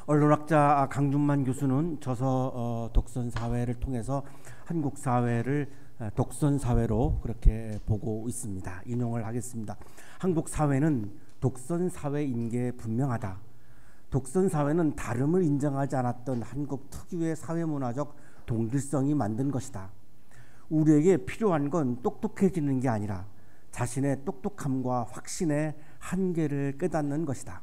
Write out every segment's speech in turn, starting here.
언론학자 강준만 교수는 저서 독선사회를 통해서 한국 사회를 독선사회로 그렇게 보고 있습니다. 인용을 하겠습니다. 한국 사회는 독선사회인 게 분명하다. 독선사회는 다름을 인정하지 않았던 한국 특유의 사회문화적 동질성이 만든 것이다. 우리에게 필요한 건 똑똑해지는 게 아니라 자신의 똑똑함과 확신의 한계를 깨닫는 것이다.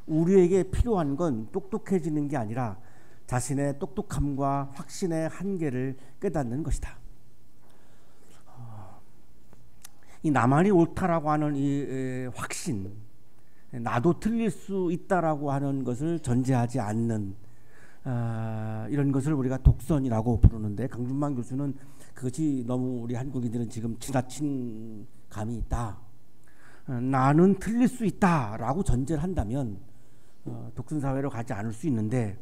우리에게 필요한 건 똑똑해지는 게 아니라 자신의 똑똑함과 확신의 한계를 깨닫는 것이다. 이 나만이 옳다라고 하는 이 확신, 나도 틀릴 수 있다라고 하는 것을 전제하지 않는 이런 것을 우리가 독선이라고 부르는데, 강준만 교수는 그것이 너무 우리 한국인들은 지금 지나친 감이 있다. 나는 틀릴 수 있다라고 전제를 한다면 독선사회로 가지 않을 수 있는데,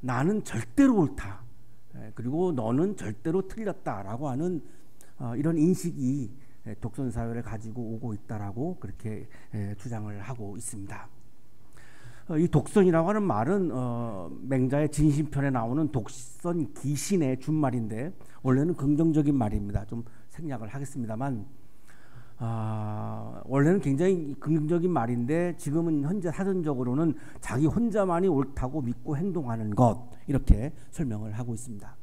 나는 절대로 옳다. 그리고 너는 절대로 틀렸다라고 하는 이런 인식이 독선사회를 가지고 오고 있다라고 그렇게 주장을 하고 있습니다. 이 독선이라고 하는 말은 맹자의 진심편에 나오는 독선 기신의 준말인데, 원래는 긍정적인 말입니다. 좀 생략을 하겠습니다만, 원래는 굉장히 긍정적인 말인데 지금은 현재 사전적으로는 자기 혼자만이 옳다고 믿고 행동하는 것, 이렇게 설명을 하고 있습니다.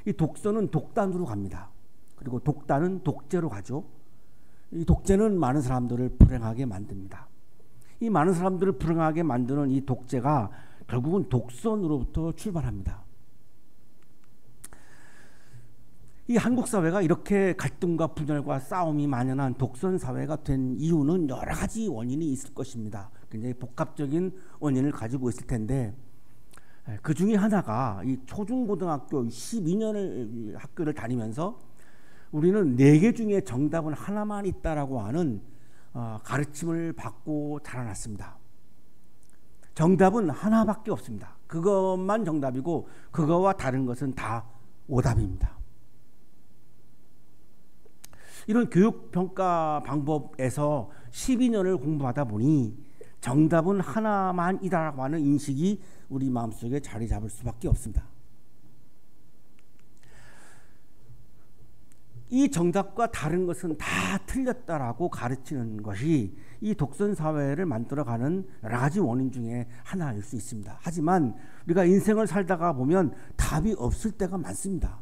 이 독선은 독단으로 갑니다. 그리고 독단은 독재로 가죠. 이 독재는 많은 사람들을 불행하게 만듭니다. 이 많은 사람들을 불행하게 만드는 이 독재가 결국은 독선으로부터 출발합니다. 이 한국 사회가 이렇게 갈등과 분열과 싸움이 만연한 독선 사회가 된 이유는 여러 가지 원인이 있을 것입니다. 굉장히 복합적인 원인을 가지고 있을 텐데, 그 중에 하나가 이 초중고등학교 12년을 학교를 다니면서 우리는 4개 중에 정답은 하나만 있다라고 하는 가르침을 받고 자라났습니다. 정답은 하나밖에 없습니다. 그것만 정답이고 그거와 다른 것은 다 오답입니다. 이런 교육평가 방법에서 12년을 공부하다 보니 정답은 하나만이다라고 하는 인식이 우리 마음속에 자리 잡을 수밖에 없습니다. 이 정답과 다른 것은 다 틀렸다라고 가르치는 것이 이 독선사회를 만들어가는 여러 가지 원인 중에 하나일 수 있습니다. 하지만 우리가 인생을 살다가 보면 답이 없을 때가 많습니다.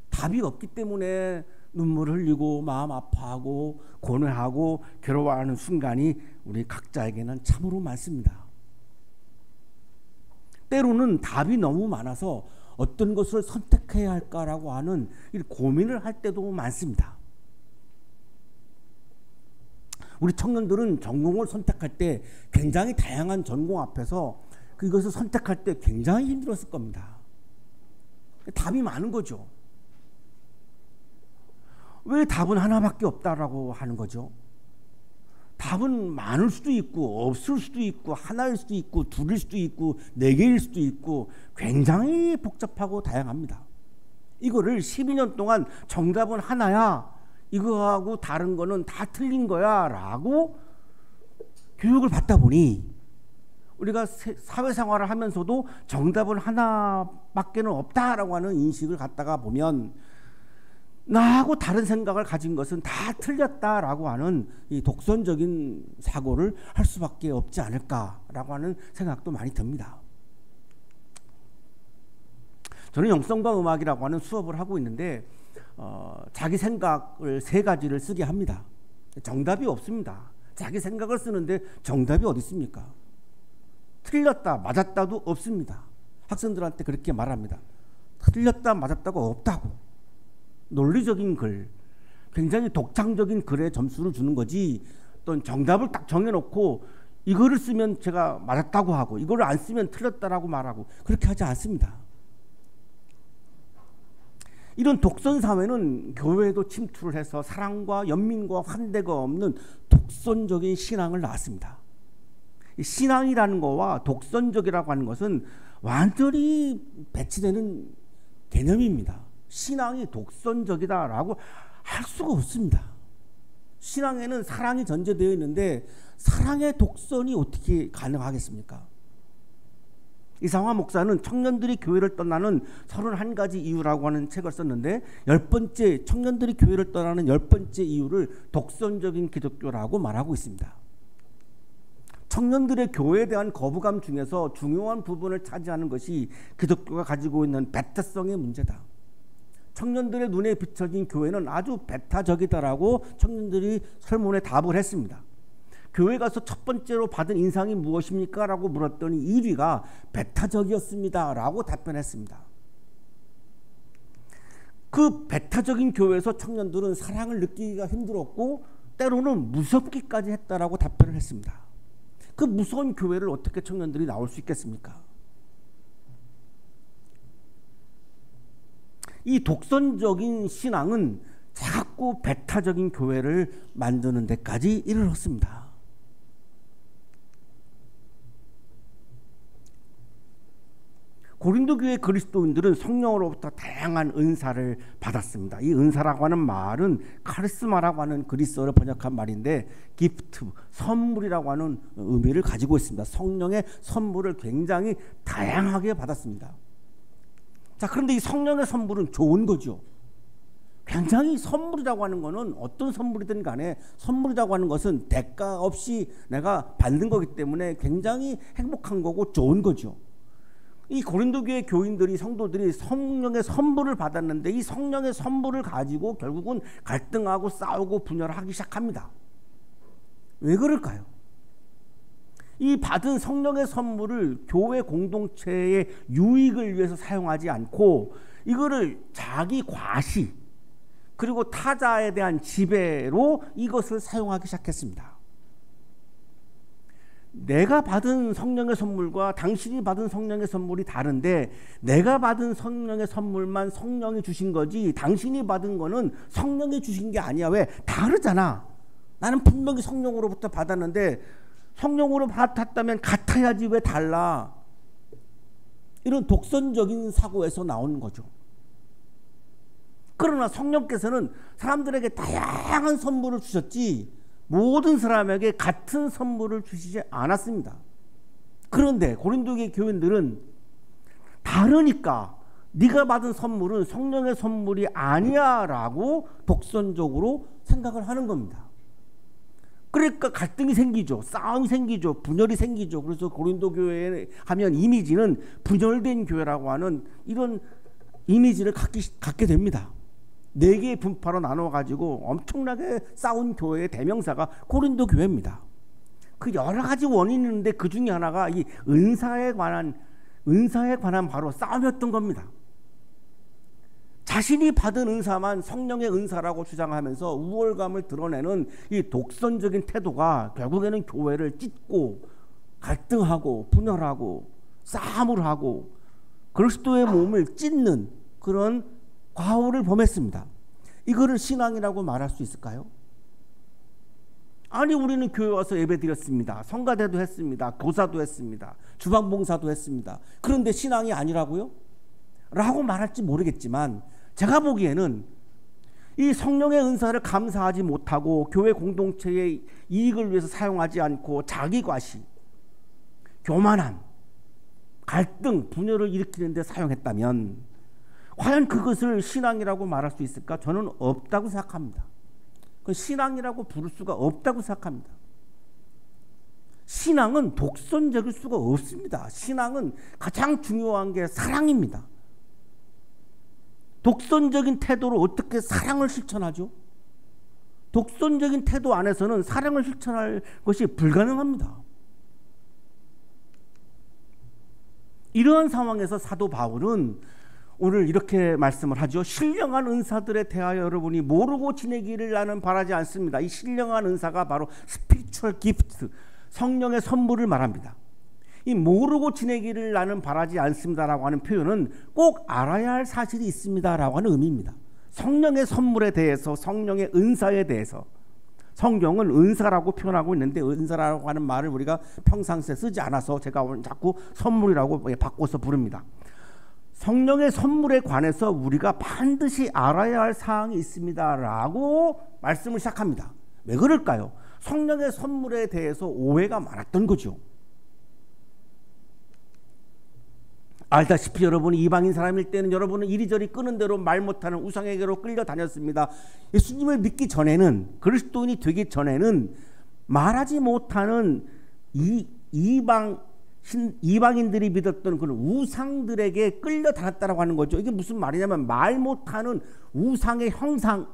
답이 없기 때문에 눈물 흘리고 마음 아파하고 고뇌하고 괴로워하는 순간이 우리 각자에게는 참으로 많습니다. 때로는 답이 너무 많아서 어떤 것을 선택해야 할까라고 하는 고민을 할 때도 많습니다. 우리 청년들은 전공을 선택할 때 굉장히 다양한 전공 앞에서 그것을 선택할 때 굉장히 힘들었을 겁니다. 답이 많은 거죠. 왜 답은 하나밖에 없다라고 하는 거죠? 답은 많을 수도 있고 없을 수도 있고 하나일 수도 있고 둘일 수도 있고 4개일 수도 있고 굉장히 복잡하고 다양합니다. 이거를 12년 동안 정답은 하나야, 이거하고 다른 거는 다 틀린 거야 라고 교육을 받다 보니 우리가 사회생활을 하면서도 정답은 하나밖에는 없다라고 하는 인식을 갖다가 보면 나하고 다른 생각을 가진 것은 다 틀렸다라고 하는 이 독선적인 사고를 할 수밖에 없지 않을까라고 하는 생각도 많이 듭니다. 저는 영성과 음악이라고 하는 수업을 하고 있는데 자기 생각을 3가지를 쓰게 합니다. 정답이 없습니다. 자기 생각을 쓰는데 정답이 어디 있습니까? 틀렸다 맞았다도 없습니다. 학생들한테 그렇게 말합니다. 틀렸다 맞았다고 없다고. 논리적인 글, 굉장히 독창적인 글에 점수를 주는 거지, 어떤 정답을 딱 정해놓고 이거를 쓰면 제가 맞았다고 하고 이거를 안 쓰면 틀렸다라고 말하고 그렇게 하지 않습니다. 이런 독선사회는 교회에도 침투를 해서 사랑과 연민과 환대가 없는 독선적인 신앙을 낳았습니다. 신앙이라는 거와 독선적이라고 하는 것은 완전히 배치되는 개념입니다. 신앙이 독선적이다라고 할 수가 없습니다. 신앙에는 사랑이 전제되어 있는데 사랑의 독선이 어떻게 가능하겠습니까? 이상화 목사는 청년들이 교회를 떠나는 31가지 이유라고 하는 책을 썼는데, 10번째, 청년들이 교회를 떠나는 10번째 이유를 독선적인 기독교라고 말하고 있습니다. 청년들의 교회에 대한 거부감 중에서 중요한 부분을 차지하는 것이 기독교가 가지고 있는 배타성의 문제다. 청년들의 눈에 비춰진 교회는 아주 배타적이다라고 청년들이 설문에 답을 했습니다. 교회 가서 첫 번째로 받은 인상이 무엇입니까? 라고 물었더니 1위가 배타적이었습니다 라고 답변했습니다. 그 배타적인 교회에서 청년들은 사랑을 느끼기가 힘들었고 때로는 무섭기까지 했다라고 답변을 했습니다. 그 무서운 교회를 어떻게 청년들이 나올 수 있겠습니까? 이 독선적인 신앙은 자꾸 배타적인 교회를 만드는 데까지 이르렀습니다. 고린도 교회 그리스도인들은 성령으로부터 다양한 은사를 받았습니다. 이 은사라고 하는 말은 카리스마라고 하는 그리스어를 번역한 말인데, 기프트, 선물이라고 하는 의미를 가지고 있습니다. 성령의 선물을 굉장히 다양하게 받았습니다. 자, 그런데 이 성령의 선물은 좋은 거죠. 굉장히 선물이라고 하는 것은 어떤 선물이든 간에 선물이라고 하는 것은 대가 없이 내가 받는 거기 때문에 굉장히 행복한 거고 좋은 거죠. 이 고린도 교회 교인들이, 성도들이 성령의 선물을 받았는데 이 성령의 선물을 가지고 결국은 갈등하고 싸우고 분열하기 시작합니다. 왜 그럴까요? 이 받은 성령의 선물을 교회 공동체의 유익을 위해서 사용하지 않고 이거를 자기 과시 그리고 타자에 대한 지배로 이것을 사용하기 시작했습니다. 내가 받은 성령의 선물과 당신이 받은 성령의 선물이 다른데, 내가 받은 성령의 선물만 성령이 주신 거지 당신이 받은 거는 성령이 주신 게 아니야. 왜? 다르잖아. 나는 분명히 성령으로부터 받았는데 성령으로 받았다면 같아야지 왜 달라? 이런 독선적인 사고에서 나오는 거죠. 그러나 성령께서는 사람들에게 다양한 선물을 주셨지 모든 사람에게 같은 선물을 주시지 않았습니다. 그런데 고린도의 교인들은 다르니까 네가 받은 선물은 성령의 선물이 아니야 라고 독선적으로 생각을 하는 겁니다. 그러니까 갈등이 생기죠. 싸움이 생기죠. 분열이 생기죠. 그래서 고린도 교회 하면 이미지는 분열된 교회라고 하는 이런 이미지를 갖게 됩니다. 4개의 분파로 나눠가지고 엄청나게 싸운 교회의 대명사가 고린도 교회입니다. 그 여러 가지 원인이 있는데 그 중에 하나가 이 은사에 관한 바로 싸움이었던 겁니다. 자신이 받은 은사만 성령의 은사라고 주장하면서 우월감을 드러내는 이 독선적인 태도가 결국에는 교회를 찢고 갈등하고 분열하고 싸움을 하고 그리스도의 몸을 찢는 그런 과오를 범했습니다. 이거를 신앙이라고 말할 수 있을까요? 아니, 우리는 교회 와서 예배드렸습니다. 성가대도 했습니다. 교사도 했습니다. 주방봉사도 했습니다. 그런데 신앙이 아니라고요? 라고 말할지 모르겠지만 제가 보기에는 이 성령의 은사를 감사하지 못하고 교회 공동체의 이익을 위해서 사용하지 않고 자기 과시, 교만함, 갈등, 분열을 일으키는 데 사용했다면 과연 그것을 신앙이라고 말할 수 있을까? 저는 없다고 생각합니다. 그 신앙이라고 부를 수가 없다고 생각합니다. 신앙은 독선적일 수가 없습니다. 신앙은 가장 중요한 게 사랑입니다. 독선적인 태도로 어떻게 사랑을 실천하죠? 독선적인 태도 안에서는 사랑을 실천할 것이 불가능합니다. 이러한 상황에서 사도 바울은 오늘 이렇게 말씀을 하죠. 신령한 은사들에 대하여 여러분이 모르고 지내기를 나는 바라지 않습니다. 이 신령한 은사가 바로 스피리추얼 기프트, 성령의 선물을 말합니다. 이 모르고 지내기를 나는 바라지 않습니다라고 하는 표현은 꼭 알아야 할 사실이 있습니다라고 하는 의미입니다. 성령의 선물에 대해서, 성령의 은사에 대해서, 성경은 은사라고 표현하고 있는데 은사라고 하는 말을 우리가 평상시에 쓰지 않아서 제가 오늘 자꾸 선물이라고 바꿔서 부릅니다. 성령의 선물에 관해서 우리가 반드시 알아야 할 사항이 있습니다라고 말씀을 시작합니다. 왜 그럴까요? 성령의 선물에 대해서 오해가 많았던 거죠. 알다시피 여러분이 이방인 사람일 때는 여러분은 이리저리 끄는 대로 말 못하는 우상에게로 끌려다녔습니다. 예수님을 믿기 전에는, 그리스도인이 되기 전에는 말하지 못하는 이방인들이 믿었던 그런 우상들에게 끌려다녔다라고 하는 거죠. 이게 무슨 말이냐면 말 못하는 우상의 형상을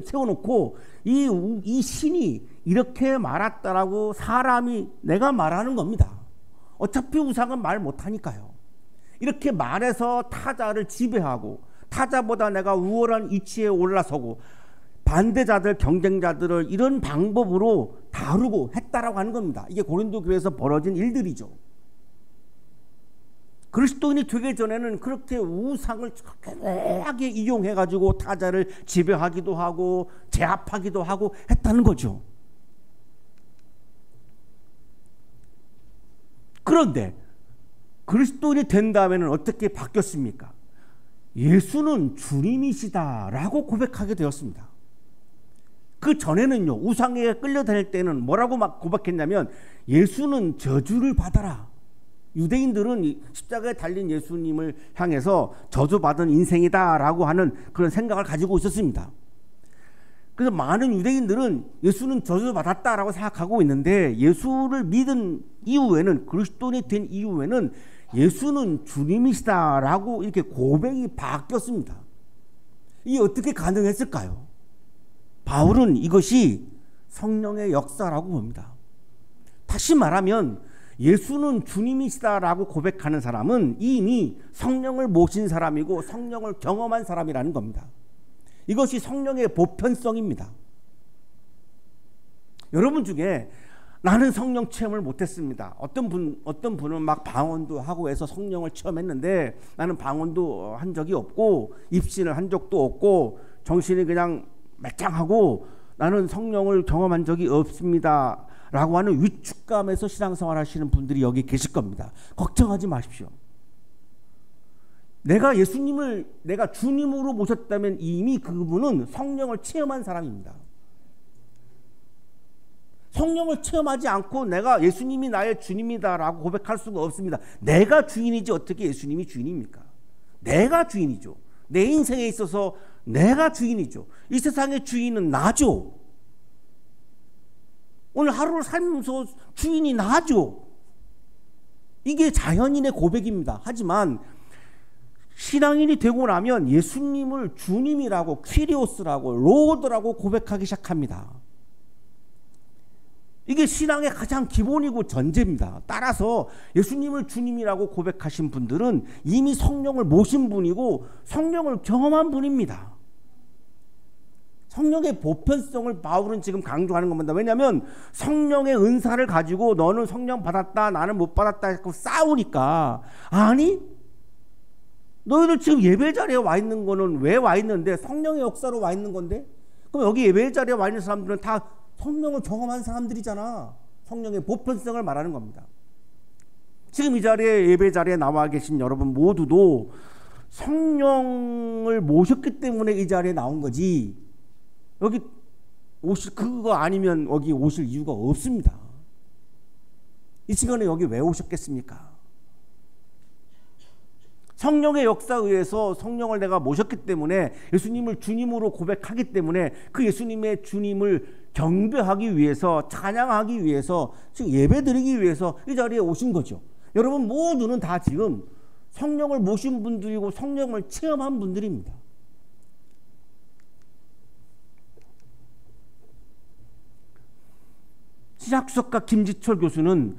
세워놓고 이 신이 이렇게 말했다라고 사람이 내가 말하는 겁니다. 어차피 우상은 말 못하니까요. 이렇게 말해서 타자를 지배하고 타자보다 내가 우월한 위치에 올라서고 반대자들, 경쟁자들을 이런 방법으로 다루고 했다라고 하는 겁니다. 이게 고린도 교회에서 벌어진 일들이죠. 그리스도인이 되기 전에는 그렇게 우상을 교묘하게 이용해가지고 타자를 지배하기도 하고 제압하기도 하고 했다는 거죠. 그런데 그리스도인이 된 다음에는 어떻게 바뀌었습니까? 예수는 주님이시다라고 고백하게 되었습니다. 그 전에는요, 우상에 끌려다닐 때는 뭐라고 막 고백했냐면 예수는 저주를 받아라. 유대인들은 십자가에 달린 예수님을 향해서 저주받은 인생이다라고 하는 그런 생각을 가지고 있었습니다. 그래서 많은 유대인들은 예수는 저주받았다라고 생각하고 있는데, 예수를 믿은 이후에는, 그리스도인이 된 이후에는 예수는 주님이시다라고 이렇게 고백이 바뀌었습니다. 이게 어떻게 가능했을까요? 바울은 이것이 성령의 역사라고 봅니다. 다시 말하면 예수는 주님이시다라고 고백하는 사람은 이미 성령을 모신 사람이고 성령을 경험한 사람이라는 겁니다. 이것이 성령의 보편성입니다. 여러분 중에 나는 성령 체험을 못했습니다. 어떤 분은 막 방언도 하고 해서 성령을 체험했는데 나는 방언도 한 적이 없고 입신을 한 적도 없고 정신이 그냥 말짱하고 나는 성령을 경험한 적이 없습니다 라고 하는 위축감에서 신앙생활 하시는 분들이 여기 계실 겁니다. 걱정하지 마십시오. 내가 주님으로 모셨다면 이미 그분은 성령을 체험한 사람입니다. 성령을 체험하지 않고 내가 예수님이 나의 주님이다라고 고백할 수가 없습니다. 내가 주인이지 어떻게 예수님이 주인입니까? 내가 주인이죠. 내 인생에 있어서 내가 주인이죠. 이 세상의 주인은 나죠. 오늘 하루를 살면서 주인이 나죠. 이게 자연인의 고백입니다. 하지만 신앙인이 되고 나면 예수님을 주님이라고, 퀴리오스라고, 로드라고 고백하기 시작합니다. 이게 신앙의 가장 기본이고 전제입니다. 따라서 예수님을 주님이라고 고백하신 분들은 이미 성령을 모신 분이고 성령을 경험한 분입니다. 성령의 보편성을 바울은 지금 강조하는 겁니다. 왜냐하면 성령의 은사를 가지고 너는 성령 받았다, 나는 못 받았다 해서 싸우니까, 아니 너희들 지금 예배 자리에 와 있는 거는 왜 와 있는데? 성령의 역사로 와 있는 건데? 그럼 여기 예배 자리에 와 있는 사람들은 다 성령을 경험한 사람들이잖아. 성령의 보편성을 말하는 겁니다. 지금 이 자리에, 예배 자리에 나와 계신 여러분 모두도 성령을 모셨기 때문에 이 자리에 나온 거지, 여기 그거 아니면 여기 오실 이유가 없습니다. 이 시간에 여기 왜 오셨겠습니까? 성령의 역사에 의해서 성령을 내가 모셨기 때문에, 예수님을 주님으로 고백하기 때문에 그 예수님의 주님을 경배하기 위해서, 찬양하기 위해서, 지금 예배드리기 위해서 이 자리에 오신 거죠. 여러분 모두는 다 지금 성령을 모신 분들이고 성령을 체험한 분들입니다. 신학수석가 김지철 교수는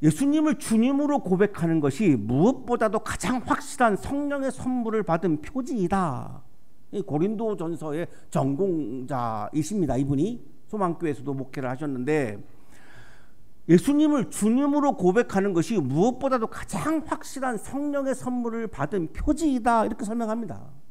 예수님을 주님으로 고백하는 것이 무엇보다도 가장 확실한 성령의 선물을 받은 표지이다. 고린도전서의 전공자이십니다. 이분이 소망교회에서도 목회를 하셨는데, 예수님을 주님으로 고백하는 것이 무엇보다도 가장 확실한 성령의 선물을 받은 표지이다, 이렇게 설명합니다.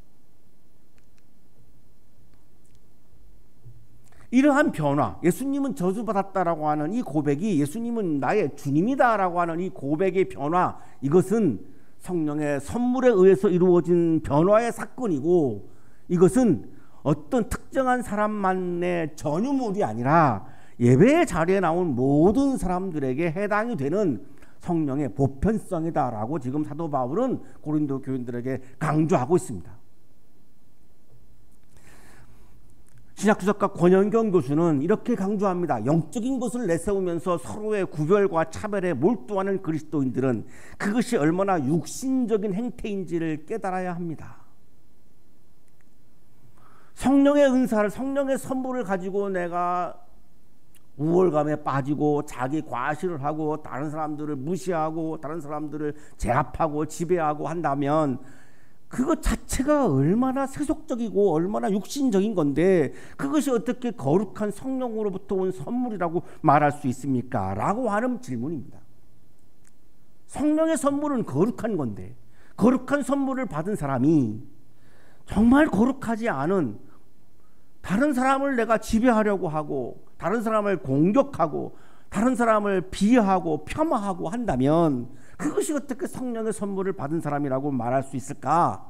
이러한 변화, 예수님은 저주받았다라고 하는 이 고백이, 예수님은 나의 주님이다라고 하는 이 고백의 변화, 이것은 성령의 선물에 의해서 이루어진 변화의 사건이고, 이것은 어떤 특정한 사람만의 전유물이 아니라 예배의 자리에 나온 모든 사람들에게 해당이 되는 성령의 보편성이다라고 지금 사도 바울은 고린도 교인들에게 강조하고 있습니다. 신약주석가 권영경 교수는 이렇게 강조합니다. 영적인 것을 내세우면서 서로의 구별과 차별에 몰두하는 그리스도인들은 그것이 얼마나 육신적인 행태인지를 깨달아야 합니다. 성령의 은사를, 성령의 선물을 가지고 내가 우월감에 빠지고 자기 과시를 하고 다른 사람들을 무시하고 다른 사람들을 제압하고 지배하고 한다면 그것 자체가 얼마나 세속적이고 얼마나 육신적인 건데 그것이 어떻게 거룩한 성령으로부터 온 선물이라고 말할 수 있습니까? 라고 하는 질문입니다. 성령의 선물은 거룩한 건데 거룩한 선물을 받은 사람이 정말 거룩하지 않은 다른 사람을 내가 지배하려고 하고 다른 사람을 공격하고 다른 사람을 비하하고 폄하하고 한다면 그것이 어떻게 성령의 선물을 받은 사람이라고 말할 수 있을까?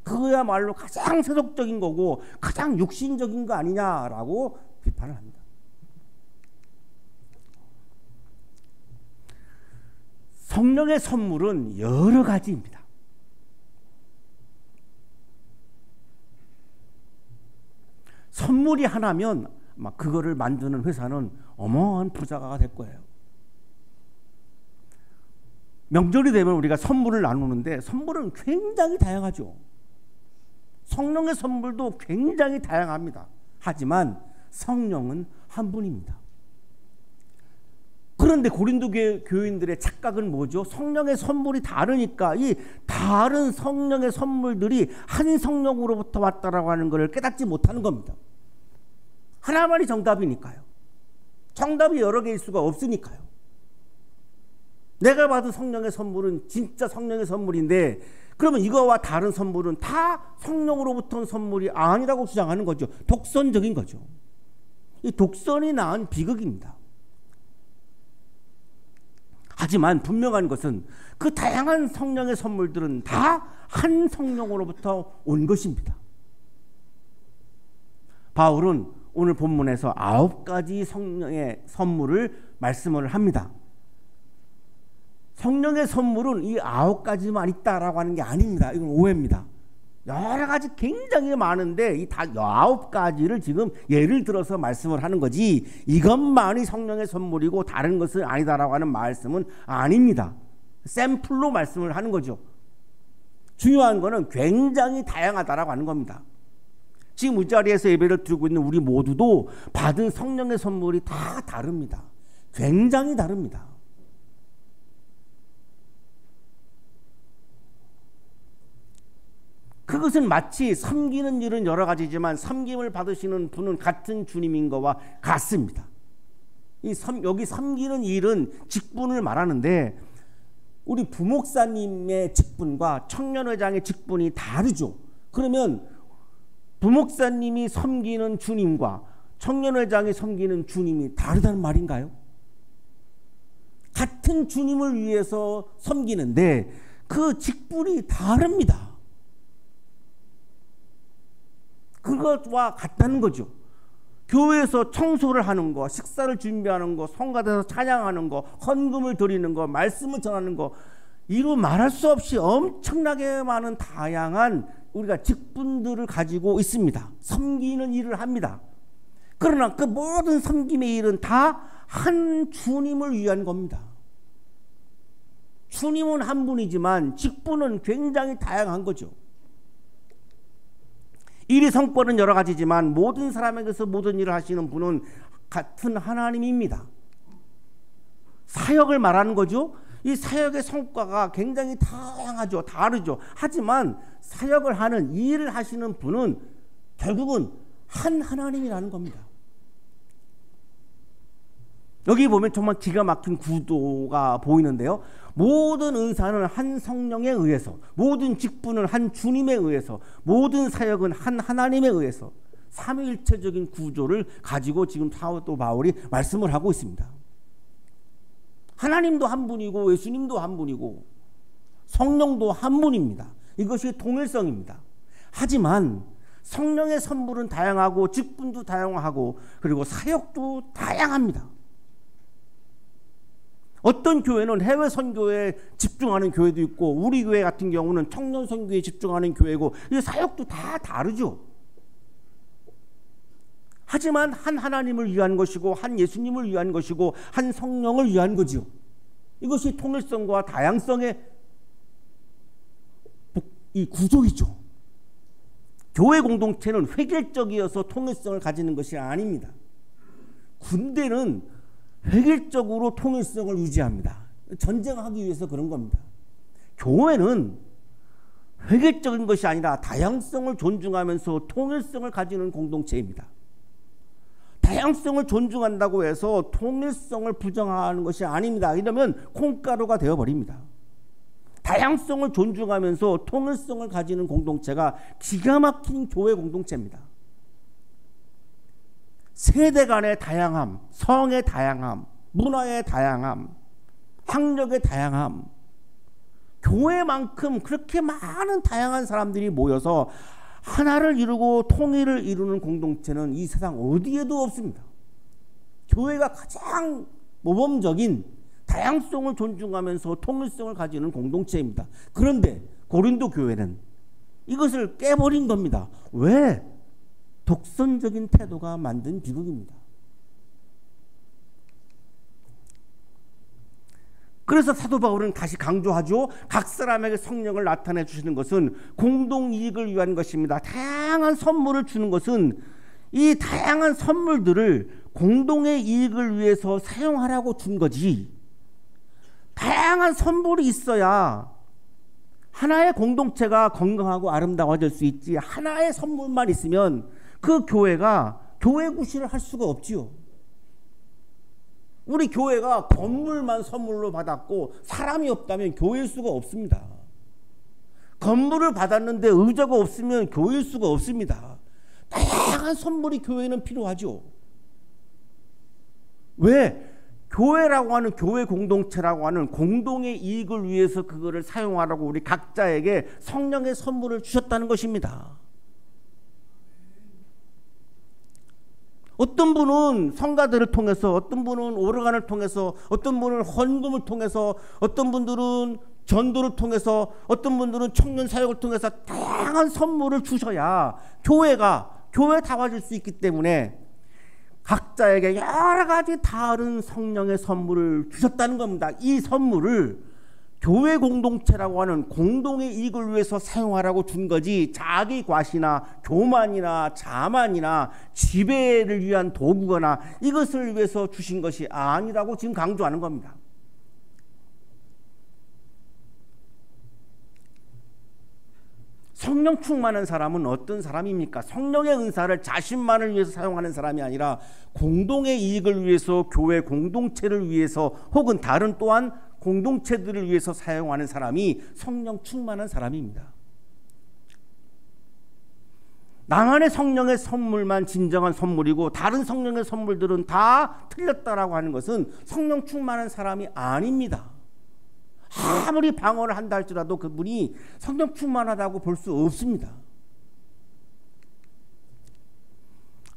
그거야말로 가장 세속적인 거고 가장 육신적인 거 아니냐라고 비판을 합니다. 성령의 선물은 여러 가지입니다. 선물이 하나면 막 그거를 만드는 회사는 어마어마한 부자가 될 거예요. 명절이 되면 우리가 선물을 나누는데 선물은 굉장히 다양하죠. 성령의 선물도 굉장히 다양합니다. 하지만 성령은 한 분입니다. 그런데 고린도 교인들의 착각은 뭐죠? 성령의 선물이 다르니까 이 다른 성령의 선물들이 한 성령으로부터 왔다라고 하는 것을 깨닫지 못하는 겁니다. 하나만이 정답이니까요. 정답이 여러 개일 수가 없으니까요. 내가 받은 성령의 선물은 진짜 성령의 선물인데 그러면 이거와 다른 선물은 다 성령으로부터 온 선물이 아니라고 주장하는 거죠. 독선적인 거죠. 이 독선이 낳은 비극입니다. 하지만 분명한 것은 그 다양한 성령의 선물들은 다 한 성령으로부터 온 것입니다. 바울은 오늘 본문에서 9가지 성령의 선물을 말씀을 합니다. 성령의 선물은 이 9가지만 있다라고 하는 게 아닙니다. 이건 오해입니다. 여러 가지 굉장히 많은데 이 다 9가지를 지금 예를 들어서 말씀을 하는 거지 이것만이 성령의 선물이고 다른 것은 아니다라고 하는 말씀은 아닙니다. 샘플로 말씀을 하는 거죠. 중요한 거는 굉장히 다양하다라고 하는 겁니다. 지금 이 자리에서 예배를 드리고 있는 우리 모두도 받은 성령의 선물이 다 다릅니다. 굉장히 다릅니다. 그것은 마치 섬기는 일은 여러 가지지만 섬김을 받으시는 분은 같은 주님인 것과 같습니다. 여기 섬기는 일은 직분을 말하는데 우리 부목사님의 직분과 청년회장의 직분이 다르죠. 그러면 부목사님이 섬기는 주님과 청년회장이 섬기는 주님이 다르다는 말인가요? 같은 주님을 위해서 섬기는데 그 직분이 다릅니다. 그것과 같다는 거죠. 교회에서 청소를 하는 거, 식사를 준비하는 거, 성가대에서 찬양하는 거, 헌금을 드리는 거, 말씀을 전하는 거 이루 말할 수 없이 엄청나게 많은 다양한 우리가 직분들을 가지고 있습니다. 섬기는 일을 합니다. 그러나 그 모든 섬김의 일은 다 한 주님을 위한 겁니다. 주님은 한 분이지만 직분은 굉장히 다양한 거죠. 일의 성과는 여러 가지지만 모든 사람에게서 모든 일을 하시는 분은 같은 하나님입니다. 사역을 말하는 거죠. 이 사역의 성과가 굉장히 다양하죠. 다르죠. 하지만 사역을 하는 일을 하시는 분은 결국은 한 하나님이라는 겁니다. 여기 보면 정말 기가 막힌 구도가 보이는데요. 모든 은사는 한 성령에 의해서, 모든 직분은 한 주님에 의해서, 모든 사역은 한 하나님에 의해서 삼위일체적인 구조를 가지고 지금 사도 바울이 말씀을 하고 있습니다. 하나님도 한 분이고 예수님도 한 분이고 성령도 한 분입니다. 이것이 통일성입니다. 하지만 성령의 선물은 다양하고 직분도 다양하고 그리고 사역도 다양합니다. 어떤 교회는 해외 선교에 집중하는 교회도 있고 우리 교회 같은 경우는 청년 선교에 집중하는 교회고 이 사역도 다 다르죠. 하지만 한 하나님을 위한 것이고 한 예수님을 위한 것이고 한 성령을 위한 거지요. 이것이 통일성과 다양성의 이 구조이죠. 교회 공동체는 획일적이어서 통일성을 가지는 것이 아닙니다. 군대는 획일적으로 통일성을 유지합니다. 전쟁하기 위해서 그런 겁니다. 교회는 획일적인 것이 아니라 다양성을 존중하면서 통일성을 가지는 공동체입니다. 다양성을 존중한다고 해서 통일성을 부정하는 것이 아닙니다. 이러면 콩가루가 되어버립니다. 다양성을 존중하면서 통일성을 가지는 공동체가 기가 막힌 교회 공동체입니다. 세대 간의 다양함, 성의 다양함, 문화의 다양함, 학력의 다양함, 교회만큼 그렇게 많은 다양한 사람들이 모여서 하나를 이루고 통일을 이루는 공동체는 이 세상 어디에도 없습니다. 교회가 가장 모범적인 다양성을 존중하면서 통일성을 가지는 공동체입니다. 그런데 고린도 교회는 이것을 깨버린 겁니다. 왜? 독선적인 태도가 만든 비극입니다. 그래서 사도 바울은 다시 강조하죠. 각 사람에게 성령을 나타내 주시는 것은 공동이익을 위한 것입니다. 다양한 선물을 주는 것은 이 다양한 선물들을 공동의 이익을 위해서 사용하라고 준 거지. 다양한 선물이 있어야 하나의 공동체가 건강하고 아름다워질 수 있지. 하나의 선물만 있으면 그 교회가 교회 구실을 할 수가 없지요. 우리 교회가 건물만 선물로 받았고 사람이 없다면 교회일 수가 없습니다. 건물을 받았는데 의자가 없으면 교회일 수가 없습니다. 다양한 선물이 교회는 필요하죠. 왜? 교회라고 하는 교회 공동체라고 하는 공동의 이익을 위해서 그거를 사용하라고 우리 각자에게 성령의 선물을 주셨다는 것입니다. 어떤 분은 성가대를 통해서, 어떤 분은 오르간을 통해서, 어떤 분은 헌금을 통해서, 어떤 분들은 전도를 통해서, 어떤 분들은 청년 사역을 통해서 다양한 선물을 주셔야 교회가 교회다워질 수 있기 때문에 각자에게 여러 가지 다른 성령의 선물을 주셨다는 겁니다. 이 선물을 교회 공동체라고 하는 공동의 이익을 위해서 사용하라고 준 거지 자기 과시나 교만이나 자만이나 지배를 위한 도구거나 이것을 위해서 주신 것이 아니라고 지금 강조하는 겁니다. 성령 충만한 사람은 어떤 사람입니까? 성령의 은사를 자신만을 위해서 사용하는 사람이 아니라 공동의 이익을 위해서, 교회 공동체를 위해서, 혹은 다른 또한 공동체들을 위해서 사용하는 사람이 성령 충만한 사람입니다. 나만의 성령의 선물만 진정한 선물이고 다른 성령의 선물들은 다 틀렸다라고 하는 것은 성령 충만한 사람이 아닙니다. 아무리 방언을 한다 할지라도 그분이 성령 충만하다고 볼 수 없습니다.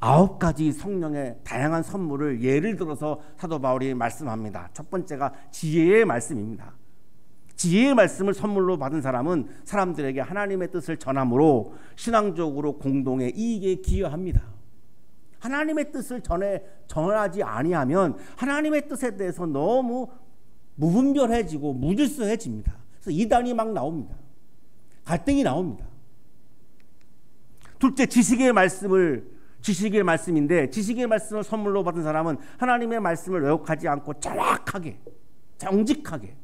9가지 성령의 다양한 선물을 예를 들어서 사도 바울이 말씀합니다. 첫 번째가 지혜의 말씀입니다. 지혜의 말씀을 선물로 받은 사람은 사람들에게 하나님의 뜻을 전함으로 신앙적으로 공동의 이익에 기여합니다. 하나님의 뜻을 전하지 아니하면 하나님의 뜻에 대해서 너무 무분별해지고 무질서해집니다. 그래서 이단이 막 나옵니다. 갈등이 나옵니다. 둘째, 지식의 말씀인데 지식의 말씀을 선물로 받은 사람은 하나님의 말씀을 왜곡하지 않고 정확하게, 정직하게,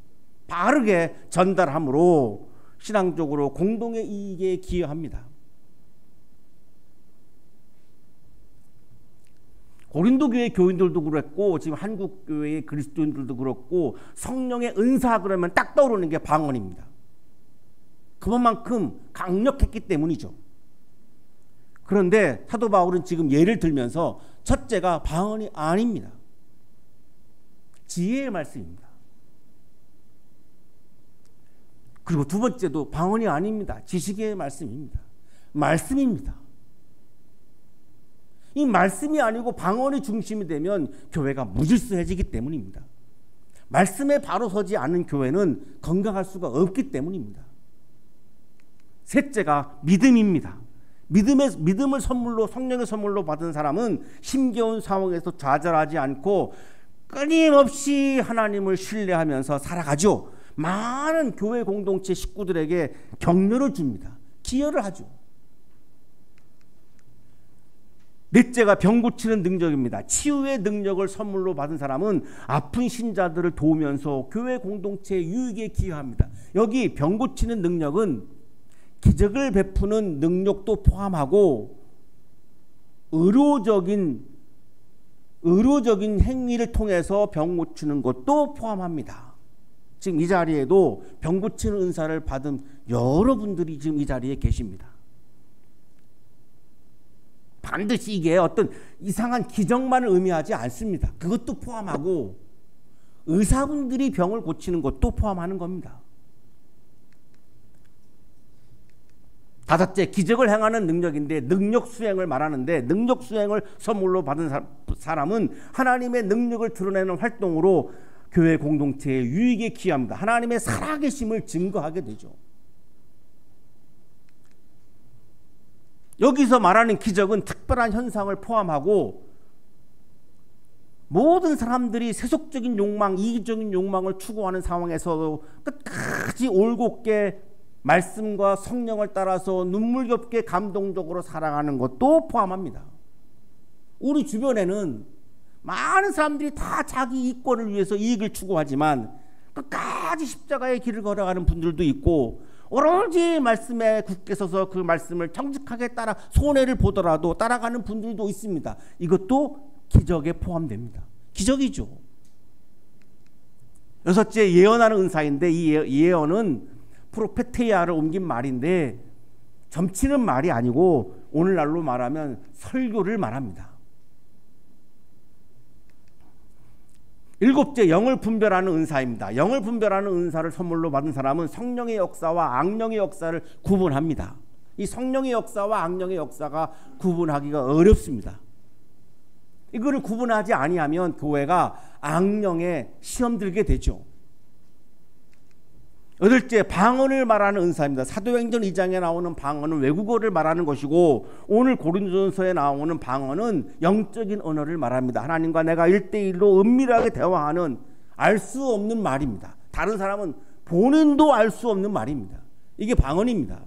바르게 전달함으로 신앙적으로 공동의 이익에 기여합니다. 고린도 교회 교인들도 그랬고 지금 한국 교회의 그리스도인들도 그렇고 성령의 은사 그러면 딱 떠오르는 게 방언입니다. 그만큼 강력했기 때문이죠. 그런데 사도 바울은 지금 예를 들면서 첫째가 방언이 아닙니다. 지혜의 말씀입니다. 그리고 두 번째도 방언이 아닙니다. 지식의 말씀입니다. 말씀입니다. 이 말씀이 아니고 방언이 중심이 되면 교회가 무질서해지기 때문입니다. 말씀에 바로 서지 않는 교회는 건강할 수가 없기 때문입니다. 셋째가 믿음입니다. 믿음을 선물로, 성령의 선물로 받은 사람은 힘겨운 상황에서 좌절하지 않고 끊임없이 하나님을 신뢰하면서 살아가죠. 많은 교회 공동체 식구들에게 격려를 줍니다. 기여를 하죠. 넷째가 병 고치는 능력입니다. 치유의 능력을 선물로 받은 사람은 아픈 신자들을 도우면서 교회 공동체의 유익에 기여합니다. 여기 병 고치는 능력은 기적을 베푸는 능력도 포함하고 의료적인 행위를 통해서 병 고치는 것도 포함합니다. 지금 이 자리에도 병 고치는 은사를 받은 여러분들이 지금 이 자리에 계십니다. 반드시 이게 어떤 이상한 기적만을 의미하지 않습니다. 그것도 포함하고 의사분들이 병을 고치는 것도 포함하는 겁니다. 다섯째, 기적을 행하는 능력인데 능력 수행을 말하는데 능력 수행을 선물로 받은 사람은 하나님의 능력을 드러내는 활동으로 교회 공동체의 유익에 기여합니다. 하나님의 살아계심을 증거하게 되죠. 여기서 말하는 기적은 특별한 현상을 포함하고 모든 사람들이 세속적인 욕망, 이기적인 욕망을 추구하는 상황에서도 끝까지 올곧게 말씀과 성령을 따라서 눈물겹게 감동적으로 살아가는 것도 포함합니다. 우리 주변에는 많은 사람들이 다 자기 이권을 위해서 이익을 추구하지만 끝까지 십자가의 길을 걸어가는 분들도 있고 오로지 말씀에 굳게 서서 그 말씀을 정직하게 따라 손해를 보더라도 따라가는 분들도 있습니다. 이것도 기적에 포함됩니다. 기적이죠. 여섯째, 예언하는 은사인데 이 예언은 프로페테이아를 옮긴 말인데 점치는 말이 아니고 오늘날로 말하면 설교를 말합니다. 일곱째, 영을 분별하는 은사입니다. 영을 분별하는 은사를 선물로 받은 사람은 성령의 역사와 악령의 역사를 구분합니다. 이 성령의 역사와 악령의 역사가 구분하기가 어렵습니다. 이거를 구분하지 아니하면 교회가 악령에 시험 들게 되죠. 여덟째, 방언을 말하는 은사입니다. 사도행전 2장에 나오는 방언은 외국어를 말하는 것이고 오늘 고린도전서에 나오는 방언은 영적인 언어를 말합니다. 하나님과 내가 1대1로 은밀하게 대화하는 알 수 없는 말입니다. 다른 사람은 본인도 알 수 없는 말입니다. 이게 방언입니다.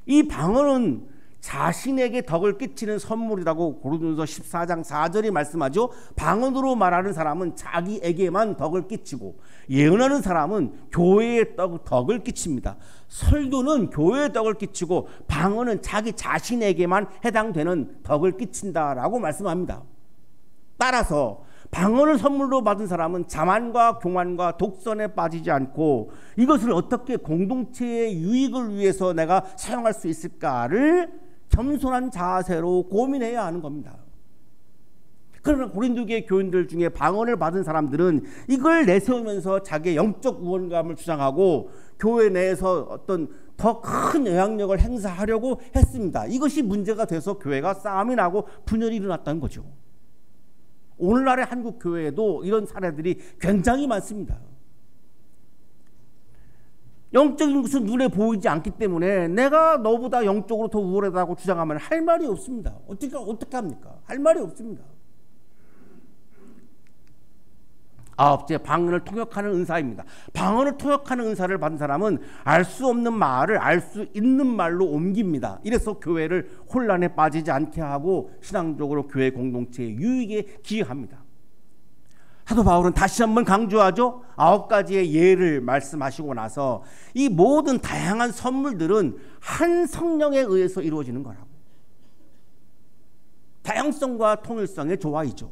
이 방언은 자신에게 덕을 끼치는 선물이라고 고린도전서 14장 4절이 말씀하죠. 방언으로 말하는 사람은 자기에게만 덕을 끼치고 예언하는 사람은 교회에 덕을 끼칩니다. 설교는 교회에 덕을 끼치고 방언은 자기 자신에게만 해당되는 덕을 끼친다라고 말씀합니다. 따라서 방언을 선물로 받은 사람은 자만과 교만과 독선에 빠지지 않고 이것을 어떻게 공동체의 유익을 위해서 내가 사용할 수 있을까를 겸손한 자세로 고민해야 하는 겁니다. 그러나 고린도교회 교인들 중에 방언을 받은 사람들은 이걸 내세우면서 자기의 영적 우월감을 주장하고 교회 내에서 어떤 더 큰 영향력을 행사하려고 했습니다. 이것이 문제가 돼서 교회가 싸움이 나고 분열이 일어났다는 거죠. 오늘날의 한국 교회에도 이런 사례들이 굉장히 많습니다. 영적인 것은 눈에 보이지 않기 때문에 내가 너보다 영적으로 더 우월하다고 주장하면 할 말이 없습니다. 어떻게 합니까? 할 말이 없습니다. 아홉째, 방언을 통역하는 은사입니다. 방언을 통역하는 은사를 받은 사람은 알 수 없는 말을 알 수 있는 말로 옮깁니다. 이래서 교회를 혼란에 빠지지 않게 하고 신앙적으로 교회 공동체의 유익에 기여합니다. 사도 바울은 다시 한번 강조하죠. 9가지의 예를 말씀하시고 나서 이 모든 다양한 선물들은 한 성령에 의해서 이루어지는 거라고. 다양성과 통일성의 조화이죠.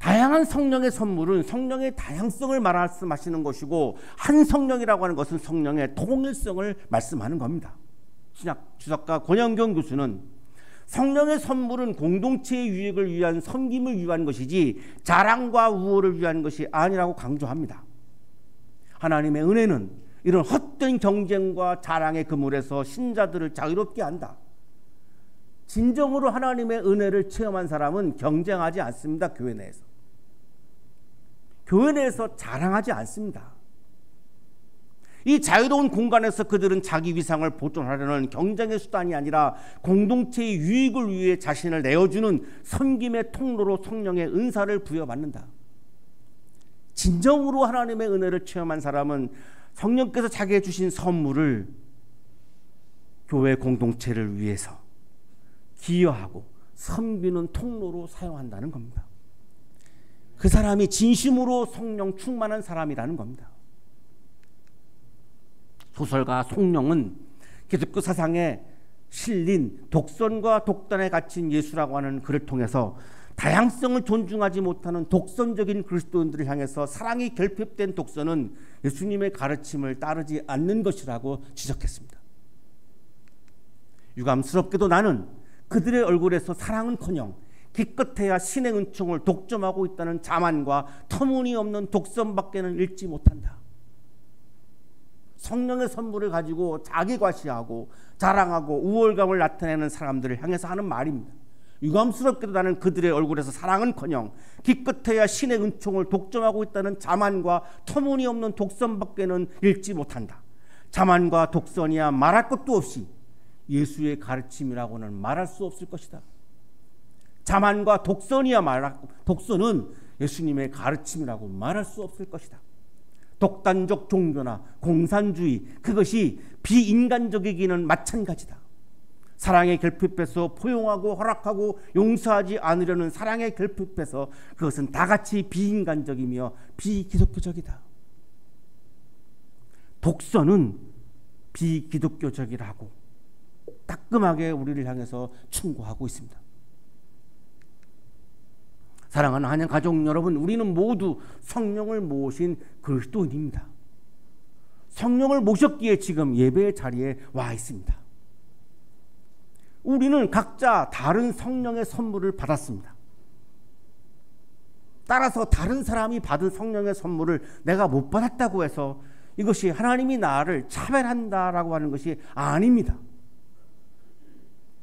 다양한 성령의 선물은 성령의 다양성을 말씀하시는 것이고 한 성령이라고 하는 것은 성령의 통일성을 말씀하는 겁니다. 신약 주석가 권영경 교수는 성령의 선물은 공동체의 유익을 위한 섬김을 위한 것이지 자랑과 우월을 위한 것이 아니라고 강조합니다. 하나님의 은혜는 이런 헛된 경쟁과 자랑의 그물에서 신자들을 자유롭게 한다. 진정으로 하나님의 은혜를 체험한 사람은 경쟁하지 않습니다. 교회 내에서. 교회 내에서 자랑하지 않습니다. 이 자유로운 공간에서 그들은 자기 위상을 보존하려는 경쟁의 수단이 아니라 공동체의 유익을 위해 자신을 내어주는 섬김의 통로로 성령의 은사를 부여받는다. 진정으로 하나님의 은혜를 체험한 사람은 성령께서 자기에게 주신 선물을 교회 공동체를 위해서 기여하고 섬기는 통로로 사용한다는 겁니다. 그 사람이 진심으로 성령 충만한 사람이라는 겁니다. 소설가 송룡은 기독교 사상에 실린 독선과 독단에 갇힌 예수라고 하는 글을 통해서 다양성을 존중하지 못하는 독선적인 그리스도인들을 향해서 사랑이 결핍된 독선은 예수님의 가르침을 따르지 않는 것이라고 지적했습니다. 유감스럽게도 나는 그들의 얼굴에서 사랑은커녕 기껏해야 신의 은총을 독점하고 있다는 자만과 터무니없는 독선밖에는 읽지 못한다. 성령의 선물을 가지고 자기 과시하고 자랑하고 우월감을 나타내는 사람들을 향해서 하는 말입니다. 유감스럽게도 나는 그들의 얼굴에서 사랑은커녕 기껏해야 신의 은총을 독점하고 있다는 자만과 터무니없는 독선밖에는 읽지 못한다. 자만과 독선이야 말할 것도 없이 예수의 가르침이라고는 말할 수 없을 것이다. 자만과 독선이야 독선은 예수님의 가르침이라고 말할 수 없을 것이다. 독단적 종교나 공산주의, 그것이 비인간적이기는 마찬가지다. 사랑의 결핍에서 포용하고 허락하고 용서하지 않으려는 사랑의 결핍에서 그것은 다같이 비인간적이며 비기독교적이다. 독선은 비기독교적이라고 따끔하게 우리를 향해서 충고하고 있습니다. 사랑하는 한양 가족 여러분, 우리는 모두 성령을 모신 그리스도인입니다. 성령을 모셨기에 지금 예배의 자리에 와 있습니다. 우리는 각자 다른 성령의 선물을 받았습니다. 따라서 다른 사람이 받은 성령의 선물을 내가 못 받았다고 해서 이것이 하나님이 나를 차별한다라고 하는 것이 아닙니다.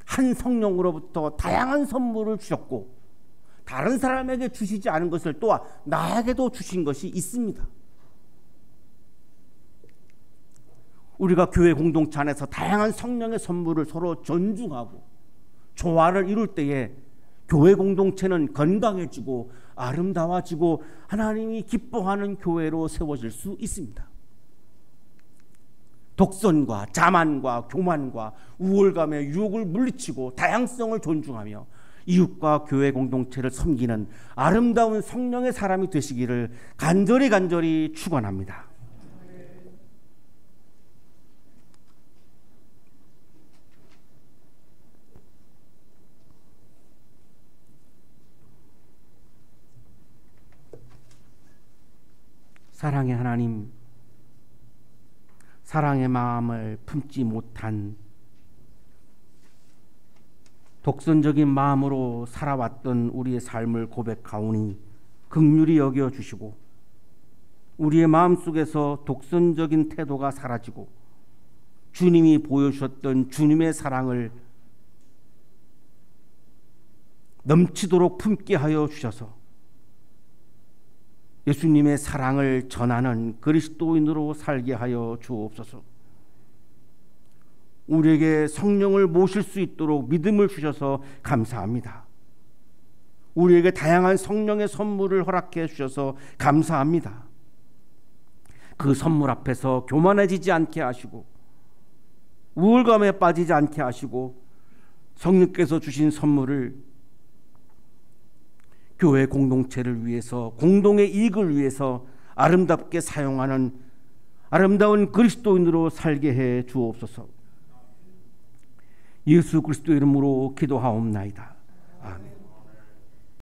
한 성령으로부터 다양한 선물을 주셨고 다른 사람에게 주시지 않은 것을 또 나에게도 주신 것이 있습니다. 우리가 교회 공동체 안에서 다양한 성령의 선물을 서로 존중하고 조화를 이룰 때에 교회 공동체는 건강해지고 아름다워지고 하나님이 기뻐하는 교회로 세워질 수 있습니다. 독선과 자만과 교만과 우월감의 유혹을 물리치고 다양성을 존중하며 이웃과 교회 공동체를 섬기는 아름다운 성령의 사람이 되시기를 간절히 축원합니다. 사랑의 하나님, 사랑의 마음을 품지 못한 독선적인 마음으로 살아왔던 우리의 삶을 고백하오니 긍휼히 여겨주시고 우리의 마음속에서 독선적인 태도가 사라지고 주님이 보여주셨던 주님의 사랑을 넘치도록 품게 하여 주셔서 예수님의 사랑을 전하는 그리스도인으로 살게 하여 주옵소서. 우리에게 성령을 모실 수 있도록 믿음을 주셔서 감사합니다. 우리에게 다양한 성령의 선물을 허락해 주셔서 감사합니다. 그 선물 앞에서 교만해지지 않게 하시고 우울감에 빠지지 않게 하시고 성령께서 주신 선물을 교회 공동체를 위해서 공동의 이익을 위해서 아름답게 사용하는 아름다운 그리스도인으로 살게 해 주옵소서. 예수 그리스도 이름으로 기도하옵나이다. 아멘.